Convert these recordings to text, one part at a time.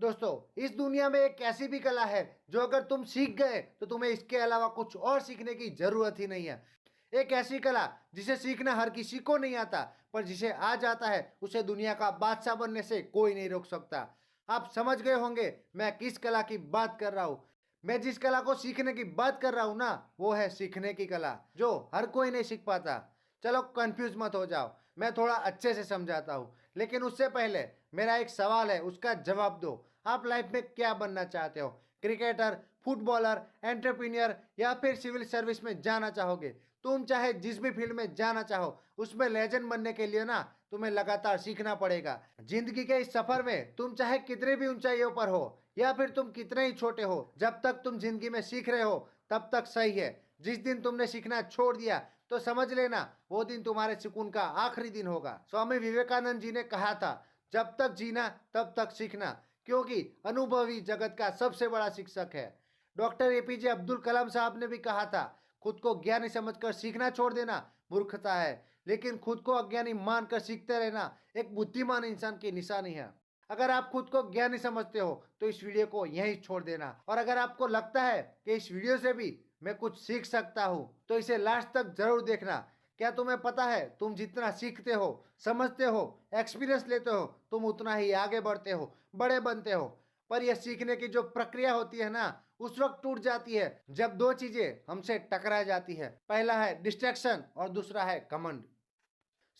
दोस्तों, इस दुनिया में एक ऐसी भी कला है जो अगर तुम सीख गए तो तुम्हें इसके अलावा कुछ और सीखने की जरूरत ही नहीं है। एक ऐसी कला जिसे सीखना हर किसी को नहीं आता, पर जिसे आ जाता है उसे दुनिया का बादशाह बनने से कोई नहीं रोक सकता। आप समझ गए होंगे मैं किस कला की बात कर रहा हूं। मैं जिस कला को सीखने की बात कर रहा हूं ना, वो है सीखने की कला, जो हर कोई नहीं सीख पाता। चलो कंफ्यूज मत हो जाओ, मैं थोड़ा अच्छे से समझाता हूं। लेकिन उससे पहले मेरा एक सवाल है, उसका जवाब दो। आप लाइफ में क्या बनना चाहते हो? क्रिकेटर, फुटबॉलर, एंटरप्रेन्योर या फिर सिविल सर्विस में जाना चाहोगे? तुम चाहे जिस भी फील्ड में जाना चाहो, उसमें लेजेंड बनने के लिए ना तुम्हें लगातार सीखना पड़ेगा। जिंदगी के इस सफर में तुम चाहे कितने भी ऊंचाइयों पर हो या फिर तुम कितने ही छोटे हो, जब तक तुम जिंदगी में सीख रहे हो तब तक सही है। जिस दिन तुमने सीखना छोड़ दिया तो समझ लेना वो दिन तुम्हारे सुकून का आखिरी दिन होगा। स्वामी विवेकानंद जी ने कहा था, जब तक जीना तब तक सीखना, क्योंकि अनुभवी जगत का सबसे बड़ा शिक्षक है। डॉक्टर एपीजे अब्दुल कलाम साहब ने भी कहा था, खुद को ज्ञानी समझकर सीखना छोड़ देना मूर्खता है, लेकिन खुद को अज्ञानी मानकर सीखते रहना एक बुद्धिमान इंसान की निशानी है। अगर आप खुद को ज्ञानी समझते हो तो इस वीडियो को यहीं छोड़ देना, और अगर आपको लगता है कि इस वीडियो से भी मैं कुछ सीख सकता हूं तो इसे लास्ट तक जरूर देखना। क्या तुम्हें पता है, तुम जितना सीखते हो, समझते हो, एक्सपीरियंस लेते हो, तुम उतना ही आगे बढ़ते हो, बड़े बनते हो। पर यह सीखने की जो प्रक्रिया होती है ना, उस वक्त टूट जाती है जब दो चीजें हमसे टकरा जाती है। पहला है डिस्ट्रैक्शन और दूसरा है घमंड।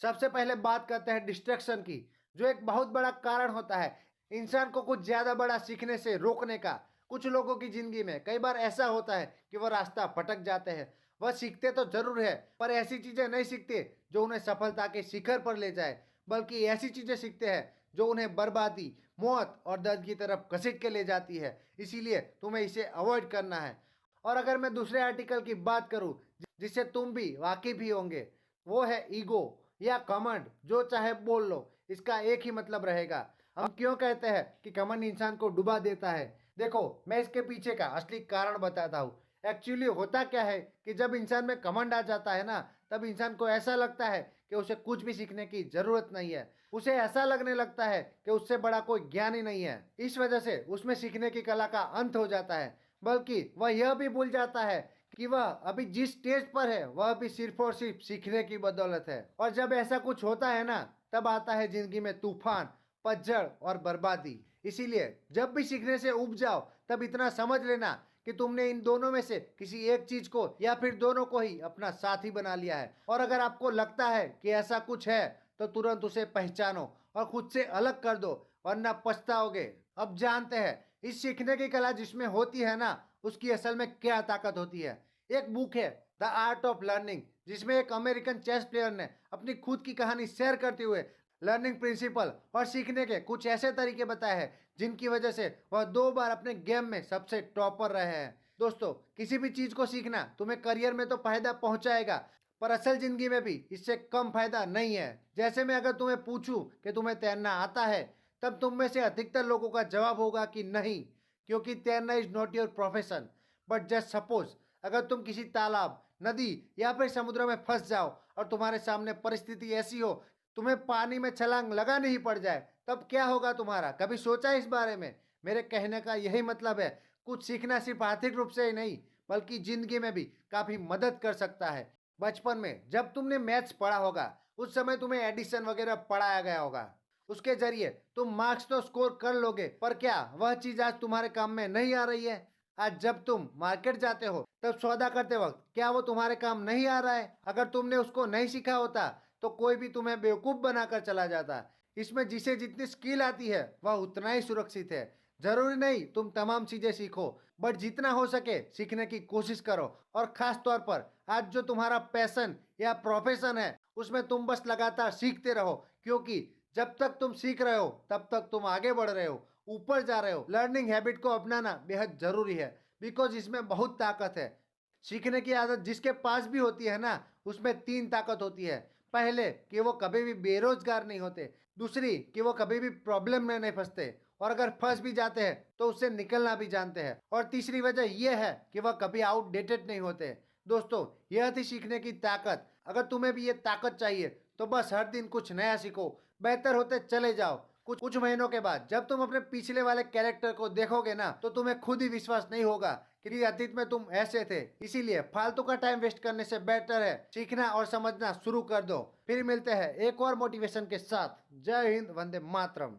सबसे पहले बात करते हैं डिस्ट्रैक्शन की, जो एक बहुत बड़ा कारण होता है इंसान को कुछ ज्यादा बड़ा सीखने से रोकने का। कुछ लोगों की जिंदगी में कई बार ऐसा होता है कि वह रास्ता भटक जाते हैं। वह सीखते तो जरूर है, पर ऐसी चीजें नहीं सीखते जो उन्हें सफलता के शिखर पर ले जाए, बल्कि ऐसी चीजें सीखते हैं जो उन्हें बर्बादी, मौत और दर्द की तरफ घसीट के ले जाती है। इसीलिए तुम्हें इसे अवॉइड करना है। और अगर मैं दूसरे आर्टिकल की बात करूं जिससे तुम भी वाकिफ ही होंगे, वो है ईगो या कमंड। जो चाहे बोल लो, इसका एक ही मतलब रहेगा। हम क्यों कहते हैं कि कमंड इंसान को डुबा देता है? देखो, मैं इसके पीछे का असली कारण बताता हूँ। एक्चुअली होता क्या है कि जब इंसान में कमंड आ जाता है ना, तब इंसान को ऐसा लगता है कि उसे कुछ भी सीखने की जरूरत नहीं है। उसे ऐसा लगने लगता है कि उससे बड़ा कोई ज्ञान ही नहीं है। इस वजह से उसमें सीखने की कला का अंत हो जाता है। बल्कि वह यह भी भूल जाता है कि वह अभी जिस स्टेज पर है वह भी सिर्फ और सिर्फ सीखने की बदौलत है। और जब ऐसा कुछ होता है ना, तब आता है जिंदगी में तूफान, पतझड़ और बर्बादी। इसीलिए जब भी सीखने से उब जाओ, तब इतना समझ लेना कि तुमने इन दोनों में से किसी एक चीज को या फिर दोनों को ही अपना साथी बना लिया है। और अगर आपको लगता है कि ऐसा कुछ है तो तुरंत उसे पहचानो और खुद से अलग कर दो, वरना पछताओगे। अब जानते हैं इस सीखने की कला जिसमें होती है ना, उसकी असल में क्या ताकत होती है। एक बुक है द आर्ट ऑफ लर्निंग, जिसमें एक अमेरिकन चेस प्लेयर ने अपनी खुद की कहानी शेयर करते हुए लर्निंग प्रिंसिपल और सीखने के कुछ ऐसे तरीके बताए हैं जिनकी वजह से वह 2 बार अपने गेम में सबसे टॉपर रहे हैं। दोस्तों, किसी भी चीज को सीखना तुम्हें करियर में तो फायदा पहुंचाएगा, पर असल जिंदगी में भी इससे कम फायदा नहीं है। जैसे मैं अगर तुम्हें पूछूं कि तुम्हें तैरना आता है, तब तुम में से अधिकतर लोगों का जवाब होगा कि नहीं, क्योंकि तैरना is not your profession. But just suppose, अगर तुम किसी तालाब, नदी या फिर समुद्र में फंस जाओ और तुम्हारे सामने परिस्थिति ऐसी हो, तुम्हें पानी में छलांग लगानी ही पड़ जाए, तब क्या होगा तुम्हारा? कभी सोचा इस बारे में? मेरे कहने का यही मतलब है, कुछ सीखना सिर्फ आर्थिक रूप से ही नहीं, बल्कि जिंदगी में भी काफी मदद कर सकता है। बचपन में जब तुमने मैथ्स पढ़ा होगा, उस समय तुम्हें एडिशन वगैरह पढ़ाया गया होगा। उसके जरिए तुम मार्क्स तो स्कोर कर लोगे, पर क्या वह चीज आज तुम्हारे काम में नहीं आ रही है? आज जब तुम मार्केट जाते हो, तब सौदा करते वक्त क्या वो तुम्हारे काम नहीं आ रहा है? अगर तुमने उसको नहीं सीखा होता तो कोई भी तुम्हें बेवकूफ बनाकर चला जाता। इसमें जिसे जितनी स्किल आती है वह उतना ही सुरक्षित है। जरूरी नहीं तुम तमाम चीजें सीखो, बट जितना हो सके सीखने की कोशिश करो। और खास तौर पर आज जो तुम्हारा पैशन या प्रोफेशन है, उसमें तुम बस लगातार सीखते रहो, क्योंकि जब तक तुम सीख रहे हो तब तक तुम आगे बढ़ रहे हो, ऊपर जा रहे हो। लर्निंग हैबिट को अपनाना बेहद जरूरी है, बिकॉज इसमें बहुत ताकत है। सीखने की आदत जिसके पास भी होती है ना, उसमें 3 ताकत होती है। पहले कि वो कभी भी बेरोजगार नहीं होते, दूसरी कि वो कभी भी प्रॉब्लम में नहीं फंसते, और अगर फंस भी जाते हैं तो उससे निकलना भी जानते हैं, और तीसरी वजह यह है कि वह कभी आउटडेटेड नहीं होते। दोस्तों, यह थी सीखने की ताकत। अगर तुम्हें भी ये ताकत चाहिए तो बस हर दिन कुछ नया सीखो, बेहतर होते चले जाओ। कुछ महीनों के बाद जब तुम अपने पिछले वाले कैरेक्टर को देखोगे ना, तो तुम्हें खुद ही विश्वास नहीं होगा कि अतीत में तुम ऐसे थे। इसीलिए फालतू का टाइम वेस्ट करने से बेटर है सीखना और समझना शुरू कर दो। फिर मिलते हैं एक और मोटिवेशन के साथ। जय हिंद, वंदे मातरम।